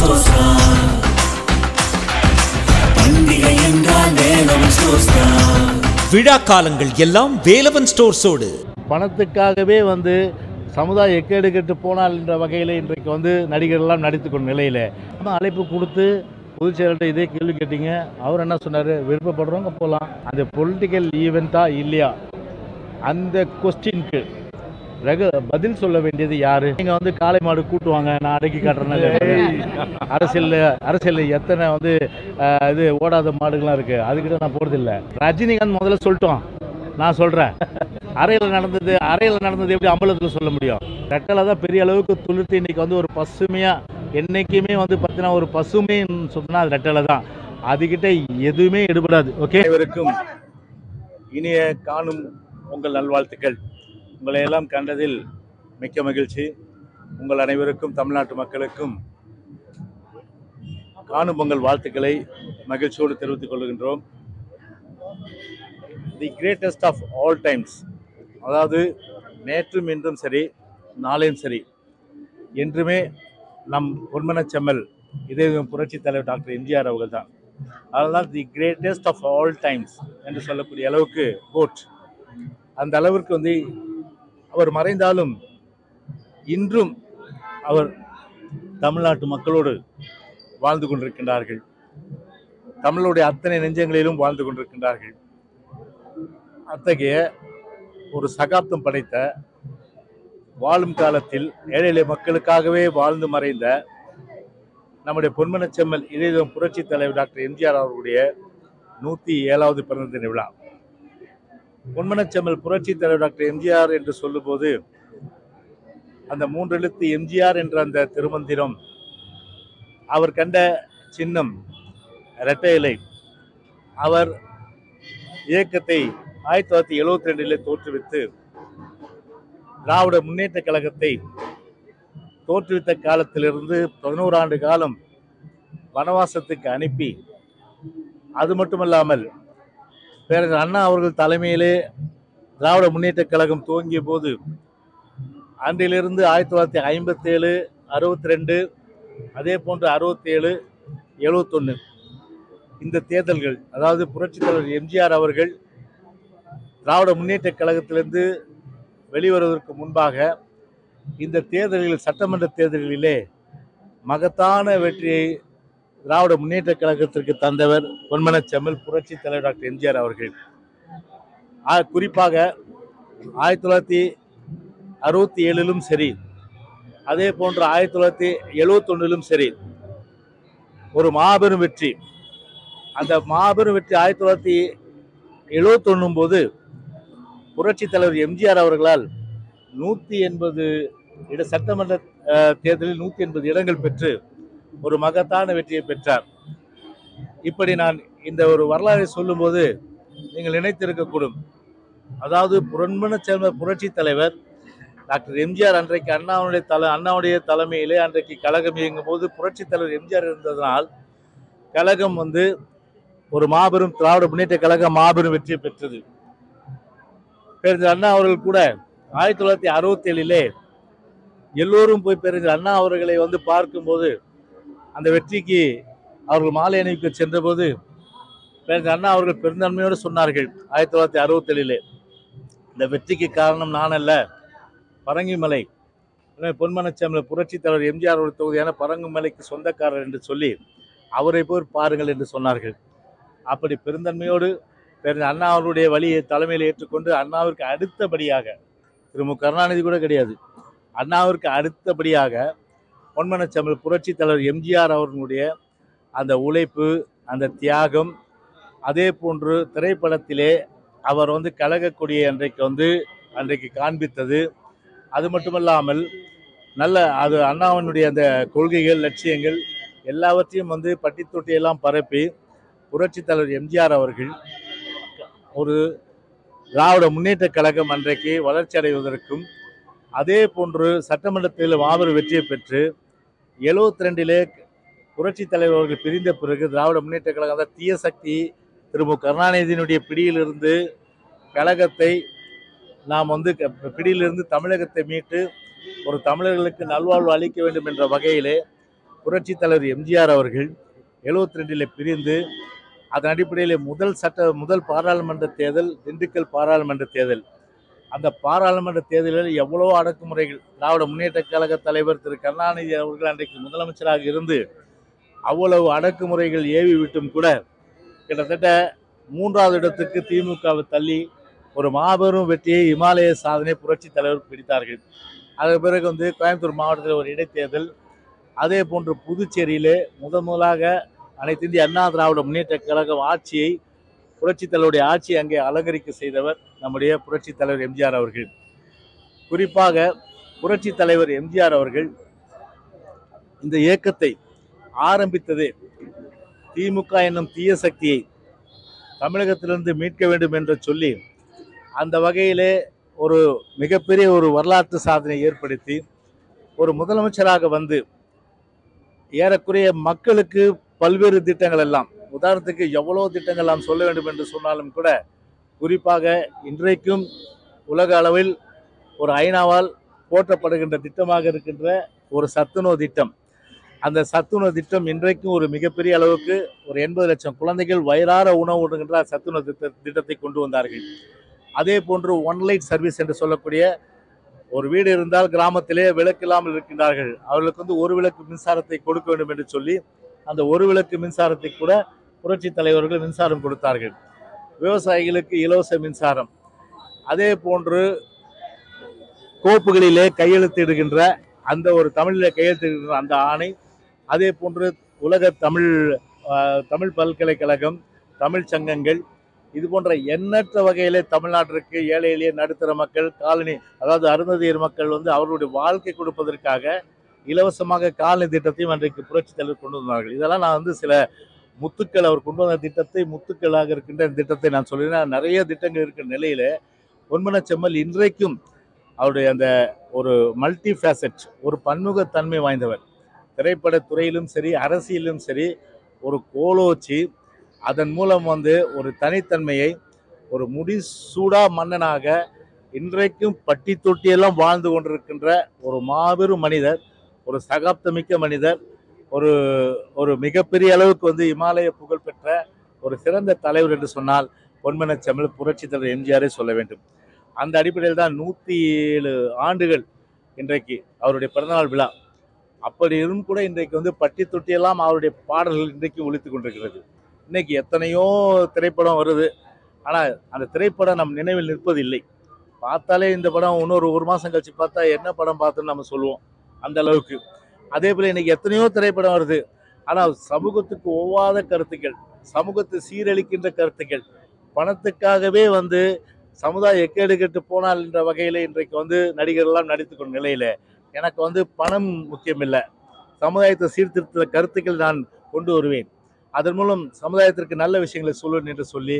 Stores தான். பண்டிகை என்றால் வேலவன் ஸ்டோர்ஸ் தான். விழா காலங்கள் எல்லாம் வேலவன் ஸ்டோர்ஸோடு. பணத்துக்காகவே சமுதாய எக்கேடு கெட்டு போனால் என்ற வகையில் இன்றைக்கு நடிகர்கள்லாம் நடித்து கொண்ட நிலையில் நம்ம அழைப்பு கொடுத்து பொதுச் செயலர்கிட்ட இதே கேள்வி கேட்டீங்க. அவர் என்ன சொன்னார்? விருப்பப்படுறவங்க போகலாம். அந்த பொலிட்டிக்கல் ஈவெண்ட்டா இல்லையா, அந்த கொஸ்டினுக்கு பதில் சொல்ல வேண்டியது யாரு? நீங்க காளை மாடு கூட்டுவாங்க, நான் அடக்கி காட்டுறேன். அரசியல் எத்தனை இது ஓடாத மாடுகள்லாம் இருக்கு, அதுக்கிட்ட நான் போறதில்லை. ரஜினிகாந்த் முதல்ல சொல்லிட்டோம், நான் சொல்றேன். அறையில் நடந்தது எப்படி அம்பலத்தில் சொல்ல முடியும்? ரெட்டலை தான் பெரிய அளவுக்கு துளிர்த்து இன்னைக்கு ஒரு பசுமையா, என்னைக்குமே பார்த்தீங்கன்னா ஒரு பசுமைன்னு சொன்னா அது ரெட்டலை தான். அதுகிட்ட எதுவுமே எடுபடாது. ஓகே, அனைவருக்கும் இனிய காணும் உங்கள் நல்வாழ்த்துக்கள். உங்களை எல்லாம் கண்டதில் மிக்க மகிழ்ச்சி. உங்கள் அனைவருக்கும் தமிழ்நாட்டு மக்களுக்கும் காணும் பொங்கல் வாழ்த்துக்களை மகிழ்ச்சியோடு தெரிவித்துக் கொள்கின்றோம். The greatest of all times, அதாவது நேற்றும் இன்றும் சரி, நாளையும் சரி, என்றுமே நம் பொன்மனச்செம்மல் இதே புரட்சி தலைவர் டாக்டர் எம்ஜிஆர் அவர்கள் தான். அதனால் the greatest of all times என்று சொல்லக்கூடிய அளவுக்கு கோட். அந்த அளவிற்கு அவர் மறைந்தாலும் இன்றும் அவர் தமிழ்நாட்டு மக்களோடு வாழ்ந்து கொண்டிருக்கின்றார்கள். தமிழுடைய அத்தனை நெஞ்சங்களிலும் வாழ்ந்து கொண்டிருக்கின்றார்கள். அத்தகைய ஒரு சகாப்தம் படைத்த, வாழும் காலத்தில் ஏழை எளிய மக்களுக்காகவே வாழ்ந்து மறைந்த நம்முடைய பொன்மனச்செம்மல் இதயம் புரட்சி தலைவர் டாக்டர் எம்ஜிஆர் அவர்களுடைய 107வது பிறந்த தின விழா. பொன்மனச்செம்மல் புரட்சி தலைவர் டாக்டர் எம்ஜிஆர் என்று சொல்லும்போது அந்த 3 எழுத்து எம்ஜிஆர் என்ற அந்த திருமந்திரம், அவர் கண்ட சின்னம் இரட்டை இலை. அவர் இயக்கத்தை 1972 தோற்றுவித்து திராவிட முன்னேற்ற கழகத்தை தோற்றுவித்த காலத்திலிருந்து 11 ஆண்டு காலம் வனவாசத்துக்கு அனுப்பி, அது மட்டுமல்லாமல் பேரறிஞர் அண்ணா அவர்கள் தலைமையிலே திராவிட முன்னேற்ற கழகம் துவங்கிய போது அன்றிலிருந்து 1957, 62, அதே போன்று 67, 71 இந்த தேர்தல்கள், அதாவது புரட்சித் தலைவர் எம்ஜிஆர் அவர்கள் திராவிட முன்னேற்ற கழகத்திலிருந்து வெளிவருவதற்கு முன்பாக இந்த தேர்தல்களில், சட்டமன்ற தேர்தல்களிலே மகத்தான வெற்றியை திராவிட முன்னேற்ற கழகத்திற்கு தந்தவர் பொன்மனச்செம்மல் புரட்சி தலைவர் டாக்டர் எம்ஜிஆர் அவர்கள். குறிப்பாக 1967 சரி, அதே போன்று 1971 சரி, ஒரு மாபெரும் வெற்றி. அந்த மாபெரும் வெற்றி 1971 போது புரட்சி தலைவர் எம்ஜிஆர் அவர்களால் 180 சட்டமன்ற தேர்தலில் 180 இடங்கள் பெற்று ஒரு மகத்தான வெற்றியை பெற்றார். இப்படி நான் இந்த ஒரு வரலாறை சொல்லும்போது நீங்கள் நினைத்திருக்கக்கூடும், அதாவது பொன்மனச்செம்மல் புரட்சி தலைவர் டாக்டர் எம்ஜிஆர் அன்றைக்கு அண்ணாவுடைய தலைமையிலே அன்றைக்கு கழகம் இயங்கும் போது புரட்சி தலைவர் எம்ஜிஆர் இருந்ததனால் கழகம் ஒரு மாபெரும் திராவிட முன்னேற்ற கழகம் மாபெரும் வெற்றியை பெற்றது. பேரறிஞர் அண்ணா அவர்கள் கூட 1967 எல்லோரும் போய் பேரறிஞர் அண்ணா அவர்களை பார்க்கும்போது, அந்த வெற்றிக்கு அவர்கள் மாலை அணிவிக்க சென்ற போது பேரறிஞர் அண்ணா அவர்கள் பெருந்தன்மையோடு சொன்னார்கள், 1967 இந்த வெற்றிக்கு காரணம் நான் அல்ல, பரங்கிமலை. பொன்மனச்செம்மல் புரட்சி தலைவர் எம்ஜிஆர் அவர்கள் தொகுதியான பரங்கிமலைக்கு சொந்தக்காரர் என்று சொல்லி அவரை போய் பாருங்கள் என்று சொன்னார்கள். அப்படி பெருந்தன்மையோடு பேரறிஞர் அண்ணா அவருடைய வழியை தலைமையில் ஏற்றுக்கொண்டு, அண்ணாவிற்கு அடுத்தபடியாக, திரு மு கருணாநிதி கூட கிடையாது, அண்ணாவிற்கு அடுத்தபடியாக பொன்மனச்செம்மல் புரட்சி தலைவர் எம்ஜிஆர் அவர்களுடைய அந்த உழைப்பு, அந்த தியாகம், அதே போன்று திரைப்படத்திலே அவர் கழக கொடியை அன்றைக்கு காண்பித்தது, அது மட்டுமல்லாமல் அது அண்ணாவினுடைய அந்த கொள்கைகள், லட்சியங்கள் எல்லாவற்றையும் பட்டி தொட்டியெல்லாம் பரப்பி புரட்சி தலைவர் எம்ஜிஆர் அவர்கள் ஒரு திராவிட முன்னேற்ற கழகம் அன்றைக்கு வளர்ச்சி அடைவதற்கும், அதே போன்று சட்டமன்றத்தில் மாபெரும் வெற்றியை பெற்று 72 புரட்சி தலைவர் அவர்கள் பிரிந்த பிறகு திராவிட முன்னேற்ற கழகம் தீய சக்தி திரு மு கருணாநிதியினுடைய பிடியிலிருந்து கழகத்தை நாம் பிடியிலிருந்து தமிழகத்தை மீட்டு ஒரு தமிழர்களுக்கு நல்வாழ்வு அளிக்க வேண்டும் என்ற வகையிலே புரட்சி தலைவர் எம்ஜிஆர் அவர்கள் 72 பிரிந்து அதன் அடிப்படையில் முதல் பாராளுமன்ற தேர்தல் திண்டுக்கல் பாராளுமன்ற தேர்தல். அந்த பாராளுமன்ற தேர்தலில் எவ்வளோ அடக்குமுறைகள், திராவிட முன்னேற்ற கழக தலைவர் திரு கருணாநிதி அவர்கள் அன்றைக்கு முதலமைச்சராக இருந்து அவ்வளவு அடக்குமுறைகள் ஏவி விட்டும் கூட கிட்டத்தட்ட 3வது இடத்துக்கு திமுகவை தள்ளி ஒரு மாபெரும் வெற்றியை இமாலய சாதனை புரட்சி தலைவர் பிடித்தார்கள். அதற்கு பிறகு கோயம்புத்தூர் மாவட்டத்தில் ஒரு இடைத்தேர்தல், அதே போன்று புதுச்சேரியிலே முதலாக அனைத்து இந்திய அண்ணா திராவிட முன்னேற்ற கழகம் ஆட்சியை புரட்சி தலைவருடைய ஆட்சியை அங்கே அலங்கரிக்க செய்தவர் நம்முடைய புரட்சி தலைவர் எம்ஜிஆர் அவர்கள். குறிப்பாக புரட்சி தலைவர் எம்ஜிஆர் அவர்கள் இந்த இயக்கத்தை ஆரம்பித்ததே திமுக என்னும் தீய சக்தியை தமிழகத்திலிருந்து மீட்க வேண்டும் என்று சொல்லி அந்த வகையிலே ஒரு மிகப்பெரிய ஒரு வரலாற்று சாதனை ஏற்படுத்தி ஒரு முதலமைச்சராக வந்து ஏறக்குறைய மக்களுக்கு பல்வேறு திட்டங்கள் எல்லாம், உதாரணத்துக்கு எவ்வளோ திட்டங்கள் நாம் சொல்ல வேண்டும் என்று சொன்னாலும் கூட, குறிப்பாக இன்றைக்கும் உலக அளவில் ஒரு ஐநாவால் போற்றப்படுகின்ற திட்டமாக இருக்கின்ற ஒரு சத்துணவு திட்டம். அந்த சத்துணவு திட்டம் இன்றைக்கும் ஒரு மிகப்பெரிய அளவுக்கு ஒரு 80 லட்சம் குழந்தைகள் வயிறார உணவு உண்ணுகின்ற சத்துணவு திட்டத்தை கொண்டு வந்தார்கள். அதே போன்று ஒன் லைட் சர்வீஸ் என்று சொல்லக்கூடிய ஒரு வீடு இருந்தால் கிராமத்திலே விளக்கில்லாமல் இருக்கின்றார்கள், அவர்களுக்கு ஒரு விளக்கு மின்சாரத்தை கொடுக்க வேண்டும் என்று சொல்லி அந்த ஒரு விளக்கு மின்சாரத்தை கூட புரட்சி தலைவர்கள் மின்சாரம் கொடுத்தார்கள். விவசாயிகளுக்கு இலவச மின்சாரம், அதே போன்று கோப்புகளிலே கையெழுத்திடுகின்ற அந்த ஒரு தமிழிலே கையெழுத்திடுகின்ற அந்த ஆணை, அதே போன்று உலக தமிழ் பல்கலைக்கழகம், தமிழ் சங்கங்கள், இது போன்ற எண்ணற்ற வகையிலே தமிழ்நாட்டிற்கு ஏழை எளிய நடுத்தர மக்கள், காலனி அதாவது அருந்ததியர் மக்கள் அவர்களுடைய வாழ்க்கை கொடுப்பதற்காக இலவசமாக காலனி திட்டத்தையும் அன்றைக்கு புரட்சி தலைவர் கொண்டு வந்தார்கள். இதெல்லாம் நான் சில முத்துக்கள் அவர் கொண்டு வந்த திட்டத்தை, முத்துக்களாக இருக்கின்ற திட்டத்தை நான் சொல்லினேன். நிறைய திட்டங்கள் இருக்கிற நிலையில பொன்மனச்செம்மல் இன்றைக்கும் அவருடைய அந்த ஒரு மல்டி ஃபேசட், ஒரு பன்முகத்தன்மை வாய்ந்தவர். திரைப்பட துறையிலும் சரி, அரசியலிலும் சரி ஒரு கோலோச்சி அதன் மூலம் ஒரு தனித்தன்மையை, ஒரு முடிசூடா மன்னனாக இன்றைக்கும் பட்டி தொட்டியெல்லாம் வாழ்ந்து கொண்டிருக்கின்ற ஒரு மாபெரும் மனிதர், ஒரு சகாப்தமிக்க மனிதர், ஒரு மிகப்பெரிய அளவுக்கு இமாலய புகழ் பெற்ற ஒரு சிறந்த தலைவர் என்று சொன்னால் பொன்மனச்செம்மல் புரட்சி தலைவர் எம்ஜிஆரை சொல்ல வேண்டும். அந்த அடிப்படையில் தான் 107 ஆண்டுகள் இன்றைக்கு அவருடைய பிறந்தநாள் விழா. அப்படி இருந்தும் கூட இன்றைக்கு பட்டி தொட்டியெல்லாம் அவருடைய பாடல்கள் இன்றைக்கு ஒலித்து கொண்டிருக்கிறது. இன்னைக்கு எத்தனையோ திரைப்படம் வருது, ஆனால் அந்த திரைப்படம் நம் நினைவில் நிற்பதில்லை. பார்த்தாலே இந்த படம் இன்னொரு 1 மாதம் கழிச்சு பார்த்தா என்ன படம் பார்த்துன்னு நம்ம சொல்லுவோம், அந்த அளவுக்கு. அதே போல் இன்னைக்கு எத்தனையோ திரைப்படம் வருது, ஆனால் சமூகத்துக்கு ஒவ்வாத கருத்துக்கள், சமூகத்தை சீரழிக்கின்ற கருத்துக்கள், பணத்துக்காகவே சமுதாயம் எக்கேடு கெட்டு போனால் என்ற வகையில் இன்றைக்கு நடிகர்கள்லாம் நடித்து கொண்ட நிலையில் எனக்கு பணம் முக்கியம் இல்லை, சமுதாயத்தை சீர்திருத்த கருத்துக்கள் நான் கொண்டு வருவேன், அதன் மூலம் சமுதாயத்திற்கு நல்ல விஷயங்களை சொல்லுவேன் என்று சொல்லி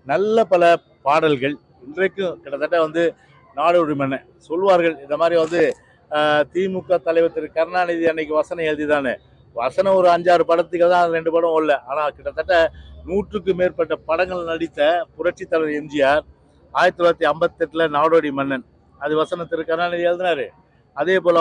நல்ல பல பாடல்கள் இன்றைக்கும் கிட்டத்தட்ட நாடோடி மன்னன் சொல்வார்கள். இந்த மாதிரி திமுக தலைவர் திரு கருணாநிதி அன்னைக்கு வசனம் எழுதிதானே, வசனம் ஒரு 5-6 படத்துக்கு தான், 2 படம் இல்லை, ஆனால் கிட்டத்தட்ட 100க்கும் மேற்பட்ட படங்கள் நடித்த புரட்சி தலைவர் எம்ஜிஆர் 1958 நாடோடி மன்னன் அது வசனம் திரு கருணாநிதி எழுதினாரு. அதே போல்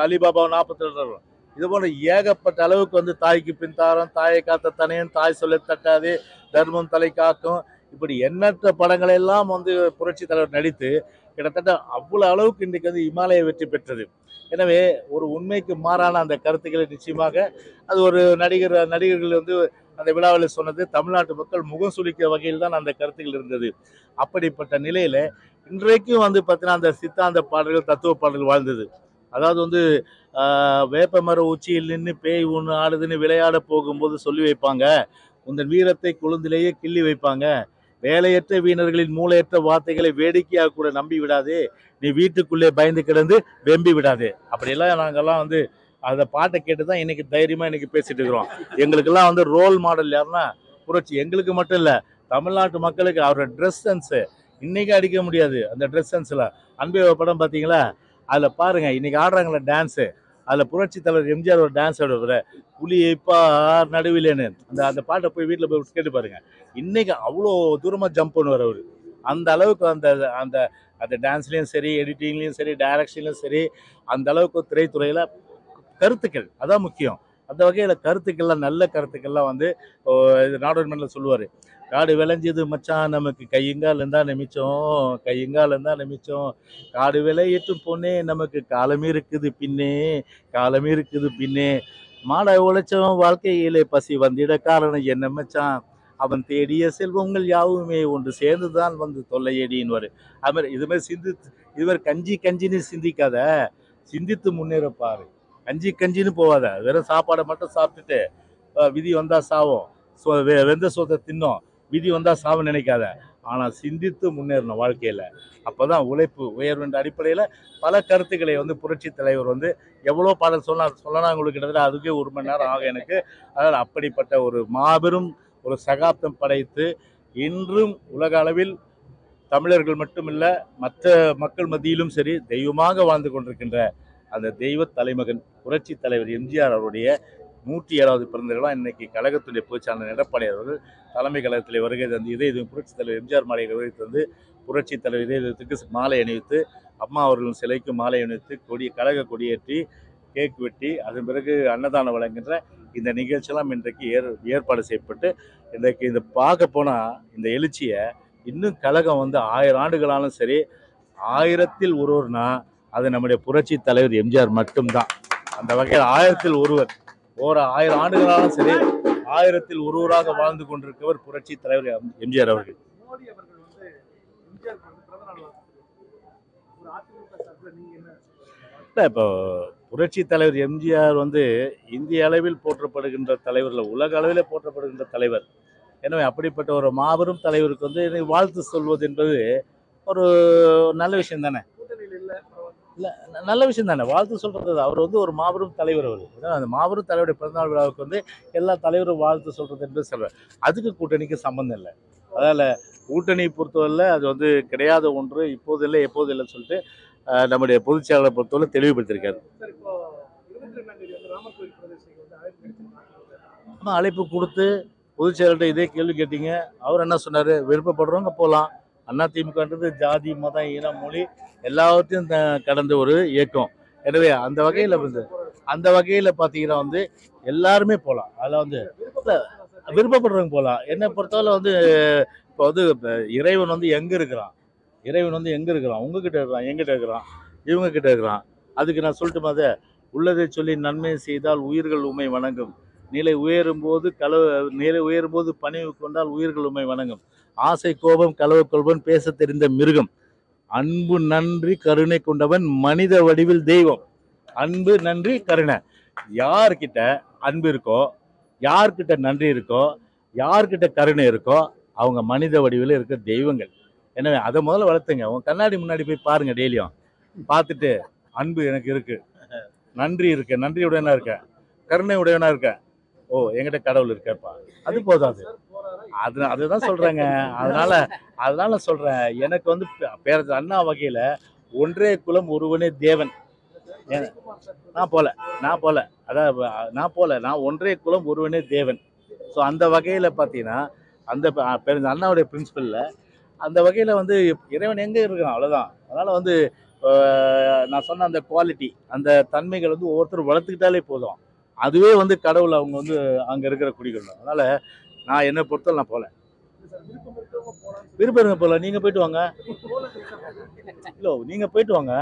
அலிபாபா 42, இது போன்ற ஏகப்பட்ட அளவுக்கு தாய்க்கு பின் தாரம், தாயை காத்த தனையன், தாய் சொல்ல தட்டாது, தர்மம் தலை காக்கும், இப்படி எண்ணற்ற படங்களை எல்லாம் புரட்சி தலைவர் நடித்து கிட்டத்தட்ட அவ்வளவு அளவுக்கு இன்றைக்கு இமாலய வெற்றி பெற்றது. எனவே ஒரு உண்மைக்கு மாறான அந்த கருத்துக்களை நிச்சயமாக அது ஒரு நடிகர்கள் அந்த விழாவில் சொன்னது தமிழ்நாட்டு மக்கள் முகம் சுளிக்கிற வகையில் தான் அந்த கருத்துக்கள் இருந்தது. அப்படிப்பட்ட நிலையில இன்றைக்கும் பார்த்தீங்கன்னா அந்த சித்தாந்த பாடல்கள், தத்துவ பாடல்கள் வாழ்ந்தது. அதாவது வேப்ப மர உச்சியில் நின்று பேய் ஒன்று ஆடுதுன்னு விளையாட போகும்போது சொல்லி வைப்பாங்க, உங்கள் வீரத்தை குழுந்திலேயே கிள்ளி வைப்பாங்க, வேலையற்ற வீணர்களின் மூளையற்ற வார்த்தைகளை வேடிக்கையாக கூட நம்பி விடாதே, நீ வீட்டுக்குள்ளே பயந்து கிடந்து வெம்பி விடாதே. அப்படியெல்லாம் நாங்கள்லாம் அந்த பாட்டை கேட்டு தான் இன்னைக்கு தைரியமாக இன்னைக்கு பேசிட்டு இருக்கிறோம். எங்களுக்கெல்லாம் ரோல் மாடல் யாருன்னா புரட்சி. எங்களுக்கு மட்டும் இல்லை, தமிழ்நாட்டு மக்களுக்கு அவரோட ட்ரெஸ் சென்ஸு இன்னைக்கு அடிக்க முடியாது. அந்த ட்ரெஸ் சென்ஸில் அன்பே படம் பார்த்தீங்களா, அதில் பாருங்க இன்னைக்கு ஆடுறாங்களே டான்ஸு, அதில் புரட்சி தலைவர் எம்ஜிஆர் ஒரு டான்ஸ் ஆடுவார், புலியைப்பார் நடுவிலேன்னு. அந்த பாட்டை போய் வீட்டில் போய் கேட்டு பாருங்க. இன்னைக்கு அவ்வளோ தூரமாக ஜம்ப் பண்ணுவார் அவர். அந்த அளவுக்கு அந்த அந்த அந்த டான்ஸ்லேயும் சரி, எடிட்டிங்லேயும் சரி, டைரக்ஷன்லையும் சரி, அந்த அளவுக்கு திரைத்துறையில் கருத்துக்கள் அதான் முக்கியம். அந்த வகையில் கருத்துக்கள்லாம் நல்ல கருத்துக்கள்லாம் வந்து இது நாடோடி மண்ணில் சொல்லுவார், காடு விளைஞ்சது மச்சான் நமக்கு கையுங்கால் இருந்தால் நிமிச்சம், கையுங்கால் இருந்தால் நிமிச்சம், காடு விளையட்டும் பொண்ணே நமக்கு காலம் இருக்குது பின்னே, காலம் இருக்குது பின்னே, மாட உழைச்சவன் வாழ்க்கையிலே பசி வந்திட காரணம் என்ன மச்சான், அவன் தேடிய செல்வங்கள் யாவுமே ஒன்று சேர்ந்துதான் வந்து தொல்லையடின்னுவாரு. அது மாதிரி இது மாதிரி இது மாதிரி கஞ்சி கஞ்சின்னு சிந்திக்காத, சிந்தித்து முன்னேற பாரு. கஞ்சி கஞ்சின்னு போவாத, வெறும் சாப்பாடை மட்டும் சாப்பிட்டுட்டு விதி வந்தா சாவும், வெந்த சோத்தை தின்னோம், விதி வந்தா சாவும் நினைக்காத. ஆனால் சிந்தித்து முன்னேறணும் வாழ்க்கையில். அப்போதான் உழைப்பு உயர்வுன்ற அடிப்படையில் பல கருத்துக்களை வந்து புரட்சி தலைவர் வந்து எவ்வளோ பாடல் சொல்லலாம் உங்களுக்கு கிட்டத்தட்ட அதுக்கே 1 மணி நேரம் ஆகும் எனக்கு. அதனால் அப்படிப்பட்ட ஒரு மாபெரும் ஒரு சகாப்தம் படைத்து இன்றும் உலக அளவில் தமிழர்கள் மட்டுமில்ல மற்ற மக்கள் மத்தியிலும் சரி தெய்வமாக வாழ்ந்து கொண்டிருக்கின்ற அந்த தெய்வ தலைமகன் புரட்சி தலைவர் எம்ஜிஆர் அவருடைய 107வது பிறந்த விழா இன்னைக்கு கழகத்துடைய பொதுச்செயலாளர் எடப்பாடி அவர்கள் தலைமை கழகத்தில் வருகை தந்து இதய புரட்சி தலைவர் எம்ஜிஆர் மாலையை வருகை தந்து புரட்சி தலைவர் இதயத்துக்கு மாலை அணிவித்து அம்மா அவர்களின் சிலைக்கு மாலை அணிவித்து கழக கொடியேற்றி கேக் வெட்டி அதன் பிறகு அன்னதானம் வழங்குகின்ற இந்த நிகழ்ச்சியெல்லாம் இன்றைக்கு ஏற்பாடு செய்யப்பட்டு இன்றைக்கு இந்த பார்க்க போனால் இந்த எழுச்சியை இன்னும் கழகம் வந்து 1000 ஆண்டுகளாலும் சரி 1000ல் ஒருவர்னா அது நம்முடைய புரட்சி தலைவர் எம்ஜிஆர் மட்டும்தான். அந்த வகையில் 1000ல் ஒருவர் 1000 ஆண்டுகளாலும் சரி 1000ல் ஒருவராக வாழ்ந்து கொண்டிருக்கிறவர் புரட்சி தலைவர் எம்ஜிஆர் அவர்கள். இல்லை, இப்போ புரட்சி தலைவர் எம்ஜிஆர் வந்து இந்திய அளவில் போற்றப்படுகின்ற தலைவரில் உலக அளவில் போற்றப்படுகின்ற தலைவர். எனவே அப்படிப்பட்ட ஒரு மாபெரும் தலைவருக்கு வந்து வாழ்த்து சொல்வது என்பது ஒரு நல்ல விஷயம் தானே. இல்லை, நல்ல விஷயம் தானே வாழ்த்து சொல்கிறது. அவர் வந்து ஒரு மாபெரும் தலைவர். அவர் அந்த மாபெரும் தலைவருடைய பிறந்தநாள் விழாவுக்கு வந்து எல்லா தலைவரும் வாழ்த்து சொல்கிறது என்பது சொல்வார். அதுக்கு கூட்டணிக்கு சம்மந்தம் இல்லை. அதனால் கூட்டணி பொறுத்தவரையில் அது வந்து கிடையாத ஒன்று, இப்போது இல்லை எப்போது இல்லைன்னு சொல்லிட்டு நம்முடைய பொதுச் செயலாளரை பொறுத்தவரை தெளிவுபடுத்தியிருக்காரு. ஆனால் அழைப்பு கொடுத்து பொதுச் செயலாளர்கிட்ட இதே கேள்வி கேட்டீங்க. அவர் என்ன சொன்னார், விருப்பப்படுறவங்க போகலாம், அதிமுகன்றது ஜாதி மதம் இனம் மொழி எல்லாவற்றையும் கடந்த ஒரு இயக்கம். எனவே அந்த வகையில் பார்த்தீங்கன்னா வந்து எல்லாருமே போகலாம். அதில் வந்து விருப்பப்படுறவங்க போகலாம். என்னை பொறுத்தவரை வந்து இப்போ வந்து இறைவன் வந்து எங்கே இருக்கிறான், உங்ககிட்ட இருக்கிறான், எங்கிட்ட இருக்கிறான், இவங்க கிட்ட இருக்கிறான். அதுக்கு நான் சொல்லட்டுமா, அதை உள்ளதை சொல்லி நன்மை செய்தால் உயிர்கள் உண்மை வணங்கும், நிலை உயரும் போது பணிவு கொண்டால் உயிர்கள் உண்மை வணங்கும், ஆசை கோபம் களவு கொள்வன் பேச தெரிந்த மிருகம், அன்பு நன்றி கருணை கொண்டவன் மனித வடிவில் தெய்வம். அன்பு நன்றி கருணை, யார்கிட்ட அன்பு இருக்கோ, யார்கிட்ட நன்றி இருக்கோ, யார்கிட்ட கருணை இருக்கோ அவங்க மனித வடிவில் இருக்க தெய்வங்கள். எனவே அதை முதல்ல வளர்த்துங்க. உங்க கண்ணாடி முன்னாடி போய் பாருங்க, டெய்லியும் பார்த்துட்டு அன்பு எனக்கு இருக்கு, நன்றி இருக்கு, நன்றி உடையனா இருக்க, கருணை உடையனா இருக்க, ஓ என்கிட்ட கடவுள் இருக்கப்பா, அது போதாது. அதுதான் சொல்றேங்க. அதனால சொல்றேன், எனக்கு வந்து பேரது அண்ணா வகையில ஒன்றே குலம் ஒருவனே தேவன். நான் ஒன்றே குலம் ஒருவனே தேவன். ஸோ அந்த வகையில் பார்த்தீங்கன்னா அந்த அண்ணாவுடைய பிரின்சிபலில் அந்த வகையில் வந்து இறைவன் எங்கே இருக்கிறான் அவ்வளோதான். அதனால் வந்து நான் சொன்ன அந்த குவாலிட்டி, அந்த தன்மைகள் வந்து ஒவ்வொருத்தரும் வளர்த்துக்கிட்டாலே போதும், அதுவே வந்து கடவுள் அவங்க வந்து அங்கே இருக்கிற குடிகள். அதனால் நான் என்னை பொறுத்தவரை நான் போகல. விருப்பம் போகல, நீங்கள் போயிட்டு வாங்க. இல்லை, நீங்கள் போயிட்டு வாங்க.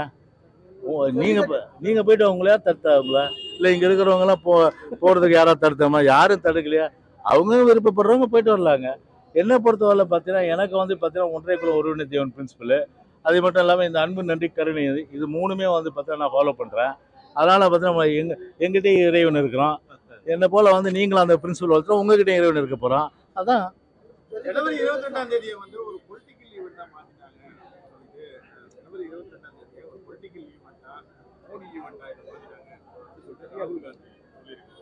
நீங்கள் போயிட்டு அவங்கள யார் தடுத்தாங்களா? இல்லை, இங்கே இருக்கிறவங்கலாம் போகிறதுக்கு யாராவது தடுத்தாமா? யாரும் தடுக்கலையா? அவங்க விருப்பப்படுறவங்க போயிட்டு வரலாங்க. என்னை பொறுத்தவரை பார்த்தீங்கன்னா எனக்கு வந்து பார்த்தீங்கன்னா ஒன்றே குலம் ஒருவனே தேவன் பிரின்சிபல். அது மட்டும் இல்லாமல் இந்த அன்பு நன்றி கருணை இது மூணுமே வந்து பார்த்தீங்கன்னா நான் ஃபாலோ பண்ணுறேன். அதனால் பார்த்தீங்கன்னா எங்கிட்டே இறைவன் இருக்கிறோம். என்னை போல் வந்து நீங்களும் அந்த பிரின்சிபல் வளர்த்துறோம், உங்ககிட்ட இறைவன் இருக்க போகிறோம். அதான் ஜனவரி 22ஆம் தேதியை வந்து ஒரு பொலிட்டிக்கல் ஈவெண்ட்டாக மாற்றிட்டாங்க. ஜனவரி 22ஆம் தேதியை ஒரு பொலிட்டிக்கல் ஈவெண்ட்டாக மோடி ஈவெண்ட்டாக மாற்றிட்டாங்க சொல்லிட்டு ராகுல் காந்தி சொல்லியிருக்காங்க.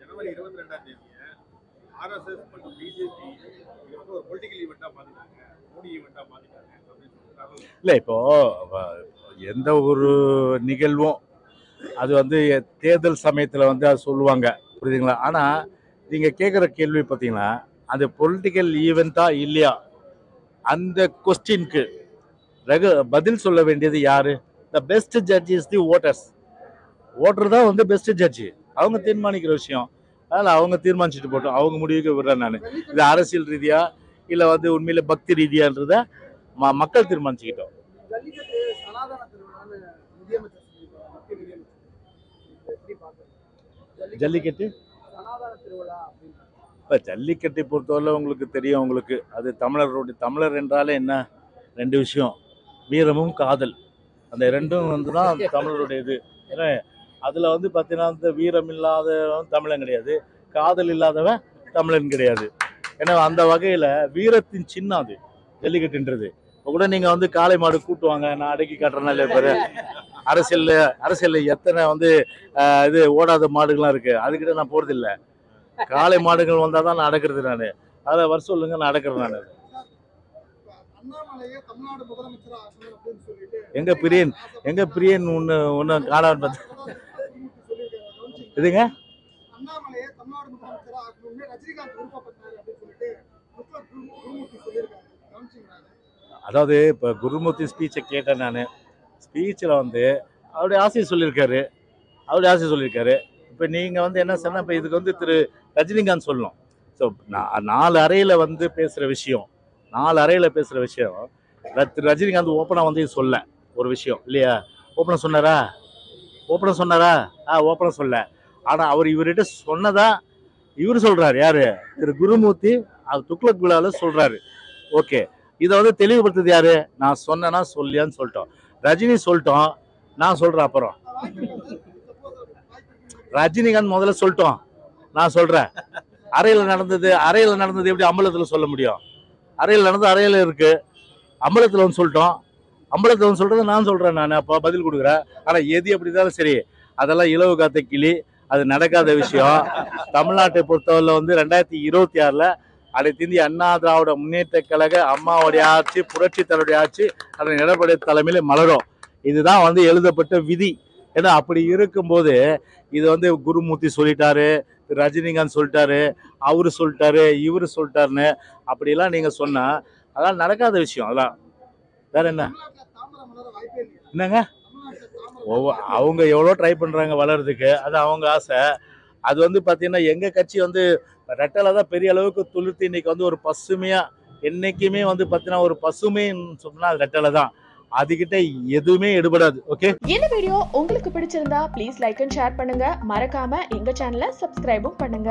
ஜனவரி 22ஆம் தேதியை ஆர்எஸ்எஸ் மற்றும் பிஜேபி இதை வந்து ஒரு பொலிட்டிக்கல் ஈவெண்ட்டாக மாற்றிட்டாங்க, மோடி ஈவெண்ட்டாக மாற்றிட்டாங்க அப்படின்னு சொல்லிட்டு. இல்லை, இப்போ எந்த ஒரு நிகழ்வும் அது வந்து தேர்தல் சமயத்தில் வந்து அது சொல்லுவாங்க, புரியுதுங்களா? ஆனால் நீங்கள் கேட்குற கேள்வி பார்த்தீங்கன்னா அது பொலிட்டிக்கல் ஈவெண்ட்டா இல்லையா, அந்த கொஸ்டினுக்கு பதில் சொல்ல வேண்டியது யாரு? The best judge is the voters. Voter தான் வந்து பெஸ்ட் ஜட்ஜு. அவங்க தீர்மானிக்கிற விஷயம். அதனால் அவங்க தீர்மானிச்சுட்டு போட்டோம். அவங்க முடிவுக்கு விடுறேன் நான். இது அரசியல் ரீதியா இல்லை வந்து உண்மையில பக்தி ரீதியான்றத மக்கள் தீர்மானிச்சுக்கிட்டோம். ஜல்லிக்கட்டு இப்போ ஜல்லிக்கட்டை பொறுத்தவரை உங்களுக்கு தெரியும். உங்களுக்கு அது தமிழர் என்றாலே என்ன, 2 விஷயம், வீரமும் காதல். அந்த 2ம் வந்து தான் தமிழருடைய இது. ஏன்னா அதில் வந்து பார்த்தீங்கன்னா இந்த வீரம் இல்லாதவன் தமிழன் கிடையாது, காதல் இல்லாதவன் தமிழன் கிடையாது. ஏன்னா அந்த வகையில் வீரத்தின் சின்னம் அது ஜல்லிக்கட்டுன்றது. இப்போ கூட நீங்கள் வந்து காளை மாடு கூட்டுவாங்க, நான் அடக்கி காட்டுறேன்னா இல்லை பேர் அரசியலில் எத்தனை வந்து இது ஓடாத மாடுகள்லாம் இருக்குது, அதுக்கிட்ட நான் போகிறதில்லை. காளை மாடுகள் வந்தால் தான் நான் அடக்கிறது. நான் அதை வர சொல்லுங்க, நான் அடக்கிறேன். நான் எங்க பிரியன் ஒன்று காணான்னு பார்த்து இதுங்க. அதாவது இப்போ குருமூர்த்தி ஸ்பீச்சை கேட்டேன் நான். ஸ்பீச்சில் வந்து அவருடைய ஆசையை சொல்லியிருக்காரு. இப்போ நீங்கள் வந்து என்ன சொன்னால், இப்போ இதுக்கு வந்து திரு ரஜினிகாந்த் சொல்லணும். ஸோ 4 அறையில் வந்து பேசுகிற விஷயம், திரு ரஜினிகாந்த் ஓப்பனாக வந்து சொல்ல ஒரு விஷயம் இல்லையா? ஓப்பனாக சொன்னாரா? ஓப்பனாக சொல்ல. ஆனால் அவர் இவர்கிட்ட சொன்னதா இவர் சொல்கிறார். யார்? திரு குருமூர்த்தி அது துக்ளக் விழாவில் சொல்கிறாரு. ஓகே, இதை வந்து தெளிவுபடுத்துறது யார்? நான் சொன்னேன்னா சொல்லியான்னு சொல்லிட்டோம். ரஜினி சொல்லிட்டோம், நான் சொல்கிறேன். அப்புறம் ரஜினிகாந்த் முதல்ல சொல்லிட்டோம், நான் சொல்கிறேன். அறையில் நடந்தது எப்படி அம்பலத்தில் சொல்ல முடியும்? அறையில் நடந்தது அறையில் இருக்குது, அம்பலத்தில் வந்து சொல்லிட்டோம். அம்பலத்தில் வந்து சொல்கிறது நான் சொல்கிறேன். நான் அப்போ பதில் கொடுக்குறேன். ஆனால் எது எப்படி இருந்தாலும் சரி, அதெல்லாம் இலவு காத்த கிளி, அது நடக்காத விஷயம். தமிழ்நாட்டை பொறுத்தவரை வந்து 2026 அனைத்து இந்திய அண்ணா திராவிட முன்னேற்ற கழக அம்மாவுடைய ஆட்சி, புரட்சி தலைவருடைய ஆட்சி, அதன் எடப்பாடி தலைமையில மலரும். இதுதான் வந்து எழுதப்பட்ட விதி. ஏன்னா அப்படி இருக்கும்போது இது வந்து குருமூர்த்தி சொல்லிட்டாரு, ரஜினிகாந்த் சொல்லிட்டாரு, அவரு சொல்லிட்டாரு, இவரு சொல்லிட்டாருன்னு அப்படிலாம் நீங்க சொன்னா அதெல்லாம் நடக்காத விஷயம். அதெல்லாம் வேற என்னங்க, அவங்க எவ்வளோ ட்ரை பண்றாங்க வளர்றதுக்கு, அது அவங்க ஆசை. அது வந்து பார்த்தீங்கன்னா எங்கள் கட்சி வந்து ரெட்டலை தான் பெரிய அளவுக்கு துளுர்த்து இன்னைக்கு வந்து ஒரு பசுமையாக, என்றைக்குமே வந்து பார்த்தீங்கன்னா ஒரு பசுமைன்னு சொன்னால் அது ரெட்டலை தான். அதுகிட்ட எதுவுமே எடுபடாது. ஓகே, இந்த வீடியோ உங்களுக்கு பிடிச்சிருந்தா ப்ளீஸ் லைக் அண்ட் ஷேர் பண்ணுங்க. மறக்காம எங்க சேனலை சப்ஸ்கிரைபும் பண்ணுங்க.